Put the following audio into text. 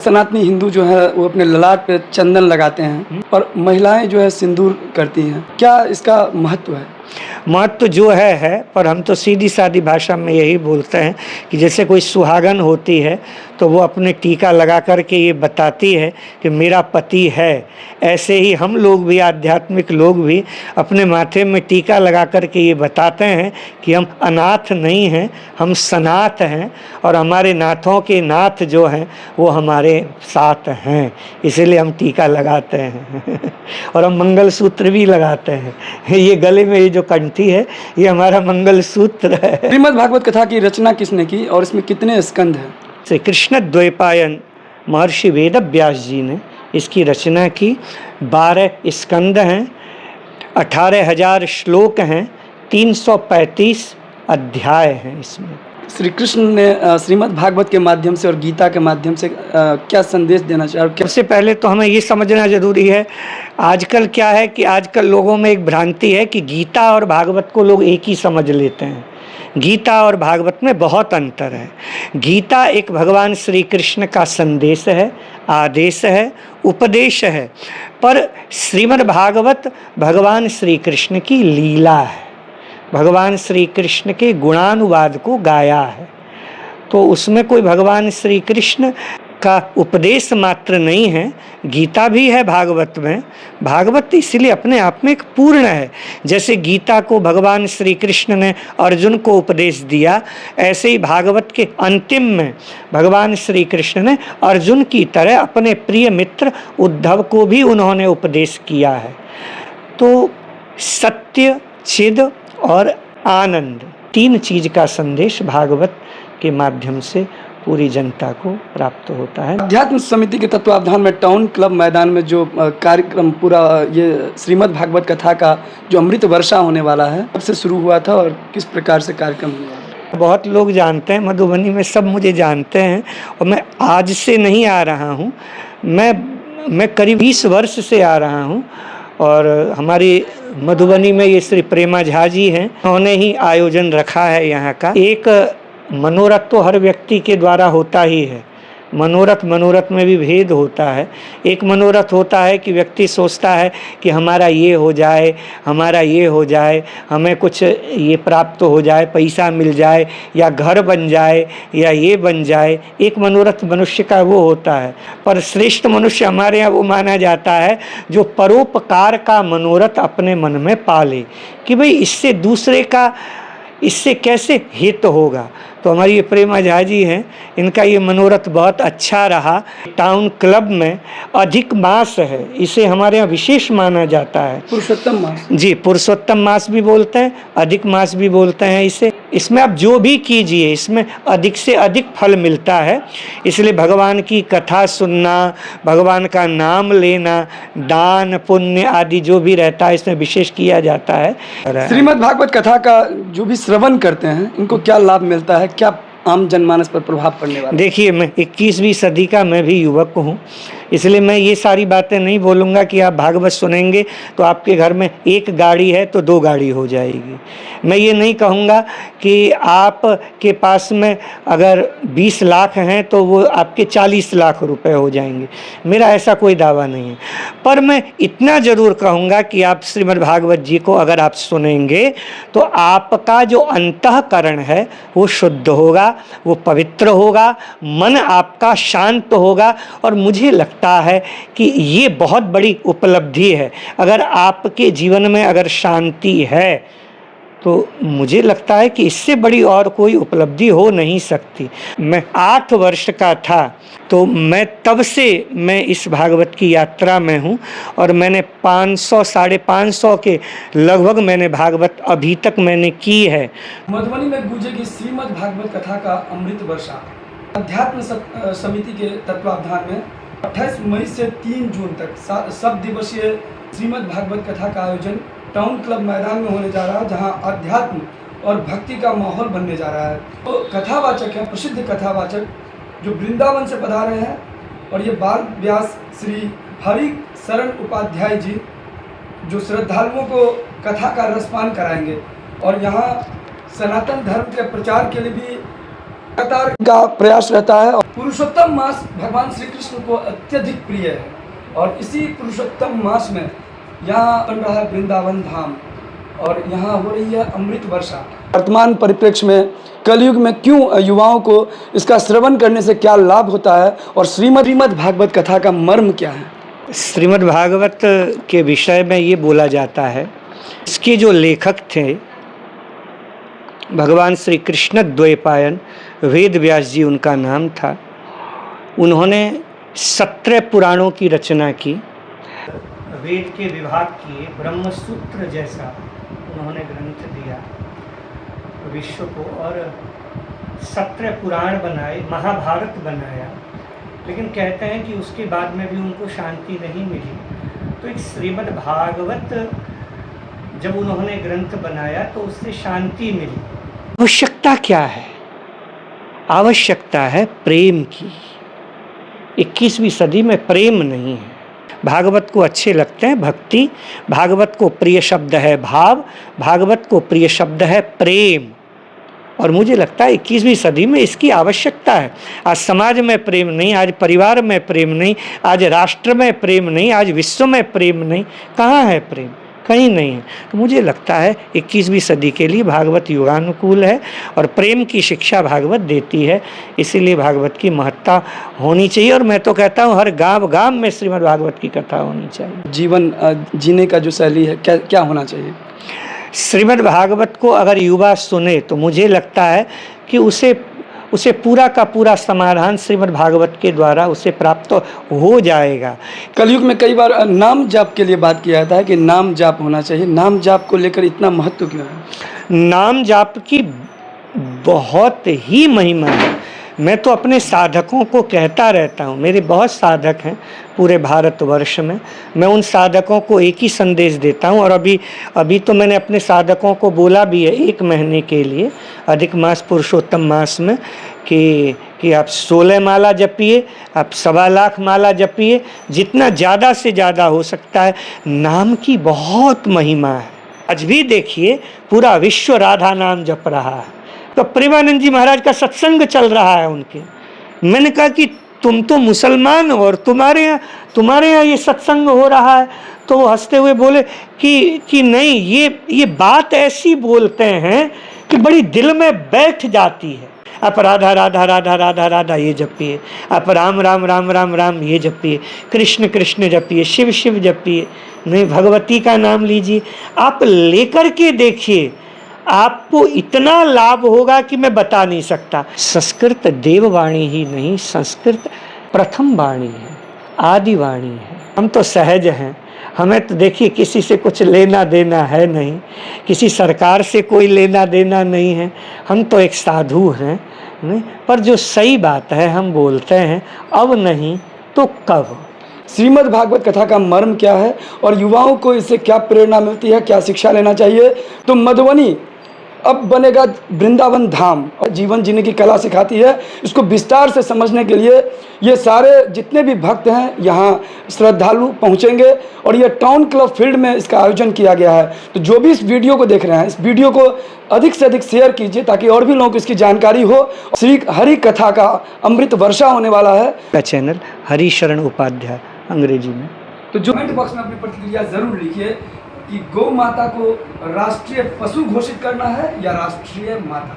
सनातनी हिंदू जो है वो अपने ललाट पे चंदन लगाते हैं और महिलाएं जो है सिंदूर करती हैं। क्या इसका महत्व है? महत्व जो है पर हम तो सीधी सादी भाषा में यही बोलते हैं कि जैसे कोई सुहागन होती है तो वो अपने टीका लगा कर के ये बताती है कि मेरा पति है। ऐसे ही हम लोग भी, आध्यात्मिक लोग भी अपने माथे में टीका लगा कर के ये बताते हैं कि हम अनाथ नहीं हैं, हम सनाथ हैं और हमारे नाथों के नाथ जो हैं वो हमारे साथ हैं, इसीलिए हम टीका लगाते हैं और हम मंगलसूत्र भी लगाते हैं। ये गले में ये जो कंठी है ये हमारा मंगलसूत्र है। श्रीमद् भागवत कथा की रचना किसने की और इसमें कितने स्कंद हैं? श्री कृष्ण द्वैपायन महर्षि वेद व्यास जी ने इसकी रचना की। 12 स्कंद हैं, 18,000 श्लोक हैं, 335 अध्याय हैं इसमें। श्री कृष्ण ने श्रीमद् भागवत के माध्यम से और गीता के माध्यम से क्या संदेश देना चाहिए? और सबसे पहले तो हमें ये समझना जरूरी है, आजकल क्या है कि आजकल लोगों में एक भ्रांति है कि गीता और भागवत को लोग एक ही समझ लेते हैं। गीता और भागवत में बहुत अंतर है। गीता एक भगवान श्री कृष्ण का संदेश है, आदेश है, उपदेश है, पर श्रीमद् भागवत भगवान श्री कृष्ण की लीला है, भगवान श्री कृष्ण के गुणानुवाद को गाया है। तो उसमें कोई भगवान श्री कृष्ण का उपदेश मात्र नहीं है। गीता भी है भागवत में। भागवत इसलिए अपने आप में एक पूर्ण है। जैसे गीता को भगवान श्री कृष्ण ने अर्जुन को उपदेश दिया, ऐसे ही भागवत के अंतिम में भगवान श्री कृष्ण ने अर्जुन की तरह अपने प्रिय मित्र उद्धव को भी उन्होंने उपदेश किया है। तो सत्य, चिद और आनंद, 3 चीज़ का संदेश भागवत के माध्यम से पूरी जनता को प्राप्त होता है। अध्यात्म समिति के तत्वावधान में टाउन क्लब मैदान में जो कार्यक्रम पूरा ये श्रीमद् भागवत कथा का जो अमृत वर्षा होने वाला है, कब से शुरू हुआ था और किस प्रकार से कार्यक्रम हुआ? बहुत लोग जानते हैं, मधुबनी में सब मुझे जानते हैं और मैं आज से नहीं आ रहा हूँ, मैं करीब 20 वर्ष से आ रहा हूँ। और हमारी मधुबनी में ये श्री प्रेमा झा जी हैं, उन्होंने ही आयोजन रखा है यहाँ का। एक मनोरथ तो हर व्यक्ति के द्वारा होता ही है। मनोरथ में भी भेद होता है। एक मनोरथ होता है कि व्यक्ति सोचता है कि हमारा ये हो जाए, हमारा ये हो जाए, हमें कुछ ये प्राप्त हो जाए, पैसा मिल जाए या घर बन जाए या ये बन जाए। एक मनोरथ मनुष्य का वो होता है। पर श्रेष्ठ मनुष्य हमारे यहाँ वो माना जाता है जो परोपकार का मनोरथ अपने मन में पाले कि भाई इससे दूसरे का, इससे कैसे हित होगा। तो हमारी ये प्रेमा झा जी हैं, इनका ये मनोरथ बहुत अच्छा रहा। टाउन क्लब में अधिक मास है, इसे हमारे यहाँ विशेष माना जाता है। पुरुषोत्तम मास? जी, पुरुषोत्तम मास भी बोलते हैं, अधिक मास भी बोलते हैं इसे। इसमें आप जो भी कीजिए इसमें अधिक से अधिक फल मिलता है। इसलिए भगवान की कथा सुनना, भगवान का नाम लेना, दान पुण्य आदि जो भी रहता है इसमें विशेष किया जाता है। श्रीमद् भागवत कथा का जो भी श्रवण करते हैं इनको क्या लाभ मिलता है, क्या आम जनमानस पर प्रभाव पड़ने वाला? देखिए, मैं 21वीं सदी का मैं भी युवक हूँ, इसलिए मैं ये सारी बातें नहीं बोलूँगा कि आप भागवत सुनेंगे तो आपके घर में 1 गाड़ी है तो 2 गाड़ी हो जाएगी। मैं ये नहीं कहूँगा कि आपके पास में अगर 20 लाख हैं तो वो आपके 40 लाख रुपए हो जाएंगे। मेरा ऐसा कोई दावा नहीं है, पर मैं इतना ज़रूर कहूँगा कि आप श्रीमद् भागवत जी को अगर आप सुनेंगे तो आपका जो अंतःकरण है वो शुद्ध होगा, वो पवित्र होगा, मन आपका शांत होगा। और मुझे लगता है कि ये बहुत बड़ी उपलब्धि है। अगर आपके जीवन में अगर शांति है तो मुझे लगता है कि इससे बड़ी और कोई उपलब्धि हो नहीं सकती। मैं 8 वर्ष का था तो मैं तब से मैं इस भागवत की यात्रा में हूँ और मैंने 500 साढ़े 500 के लगभग मैंने भागवत अभी तक मैंने की है। मधुबनी में गूंजेगी श्रीमद् भागवत कथा का अमृत वर्षा। अध्यात्म समिति के तत्वावधान में 28 मई से 3 जून तक सब दिवसीय श्रीमद् भागवत कथा का आयोजन टाउन क्लब मैदान में होने जा रहा है, जहां अध्यात्म और भक्ति का माहौल बनने जा रहा है। तो कथावाचक हैं, प्रसिद्ध कथावाचक जो वृंदावन से पधारे हैं और ये बाल व्यास श्री हरि शरण उपाध्याय जी जो श्रद्धालुओं को कथा का रसपान कराएंगे और यहाँ सनातन धर्म के प्रचार के लिए भी लगातार का प्रयास रहता है। पुरुषोत्तम मास भगवान श्री कृष्ण को अत्यधिक प्रिय है और इसी पुरुषोत्तम मास में यहाँ बन रहा है वृंदावन धाम और यहाँ हो रही है अमृत वर्षा। वर्तमान परिप्रेक्ष्य में कलयुग में क्यों युवाओं को इसका श्रवण करने से क्या लाभ होता है और श्रीमद् भागवत कथा का मर्म क्या है? श्रीमद् भागवत के विषय में ये बोला जाता है, इसके जो लेखक थे भगवान श्री कृष्ण द्वैपायन वेद व्यास जी उनका नाम था। उन्होंने 17 पुराणों की रचना की, वेद के विभाग किए, ब्रह्मसूत्र जैसा उन्होंने ग्रंथ दिया विश्व को और 17 पुराण बनाए, महाभारत बनाया। लेकिन कहते हैं कि उसके बाद में भी उनको शांति नहीं मिली। तो एक श्रीमद् भागवत जब उन्होंने ग्रंथ बनाया तो उससे शांति मिली। आवश्यकता क्या है? आवश्यकता है प्रेम की। 21वीं सदी में प्रेम नहीं है। भागवत को अच्छे लगते हैं भक्ति, भागवत को प्रिय शब्द है भाव, भागवत को प्रिय शब्द है प्रेम। और मुझे लगता है 21वीं सदी में इसकी आवश्यकता है। आज समाज में प्रेम नहीं, आज परिवार में प्रेम नहीं, आज राष्ट्र में प्रेम नहीं, आज विश्व में प्रेम नहीं। कहाँ है प्रेम? कहीं नहीं है। तो मुझे लगता है 21वीं सदी के लिए भागवत युगानुकूल है और प्रेम की शिक्षा भागवत देती है। इसीलिए भागवत की महत्ता होनी चाहिए और मैं तो कहता हूँ हर गांव गांव में श्रीमद् भागवत की कथा होनी चाहिए। जीवन जीने का जो शैली है क्या होना चाहिए? श्रीमद् भागवत को अगर युवा सुने तो मुझे लगता है कि उसे पूरा का पूरा समाधान श्रीमद् भागवत के द्वारा उसे प्राप्त हो जाएगा। कलयुग में कई बार नाम जाप के लिए बात किया जाता है कि नाम जाप होना चाहिए। नाम जाप को लेकर इतना महत्व क्यों है? नाम जाप की बहुत ही महिमा है। मैं तो अपने साधकों को कहता रहता हूँ, मेरे बहुत साधक हैं पूरे भारतवर्ष में। मैं उन साधकों को एक ही संदेश देता हूँ और अभी तो मैंने अपने साधकों को बोला भी है 1 महीने के लिए अधिक मास पुरुषोत्तम मास में कि आप 16 माला जपिए, आप 1.25 लाख माला जपिए, जितना ज़्यादा से ज़्यादा हो सकता है। नाम की बहुत महिमा है। आज भी देखिए पूरा विश्व राधा नाम जप रहा है। तो प्रेमानंद जी महाराज का सत्संग चल रहा है उनके। मैंने कहा कि तुम तो मुसलमान हो और तुम्हारे यहाँ ये सत्संग हो रहा है। तो वो हंसते हुए बोले कि नहीं, ये बात ऐसी बोलते हैं कि बड़ी दिल में बैठ जाती है। आप राधा राधा राधा राधा राधा ये जपिए, आप राम राम राम राम राम ये जपिए, कृष्ण कृष्ण जपिए, शिव शिव जपिए, नहीं भगवती का नाम लीजिए। आप लेकर के देखिए, आपको इतना लाभ होगा कि मैं बता नहीं सकता। संस्कृत देववाणी ही नहीं, संस्कृत प्रथम वाणी है, आदि वाणी है। हम तो सहज हैं, हमें तो देखिए किसी से कुछ लेना देना है नहीं, किसी सरकार से कोई लेना देना नहीं है। हम तो एक साधु हैं, नहीं? पर जो सही बात है हम बोलते हैं, अब नहीं तो कब। श्रीमद् भागवत कथा का मर्म क्या है और युवाओं को इससे क्या प्रेरणा मिलती है, क्या शिक्षा लेना चाहिए? तो मधुबनी अब बनेगा वृंदावन धाम और जीवन जीने की कला सिखाती है। इसको विस्तार से समझने के लिए ये सारे जितने भी भक्त हैं यहाँ श्रद्धालु पहुँचेंगे और ये टाउन क्लब फील्ड में इसका आयोजन किया गया है। तो जो भी इस वीडियो को देख रहे हैं, इस वीडियो को अधिक से अधिक शेयर कीजिए ताकि और भी लोगों को इसकी जानकारी हो। श्री हरि कथा का अमृत वर्षा होने वाला है। का चैनल हरि शरण उपाध्याय अंग्रेजी में। तो जो कमेंट बॉक्स में अपनी प्रतिक्रिया जरूर लिखिए कि गौ माता को राष्ट्रीय पशु घोषित करना है या राष्ट्रीय माता।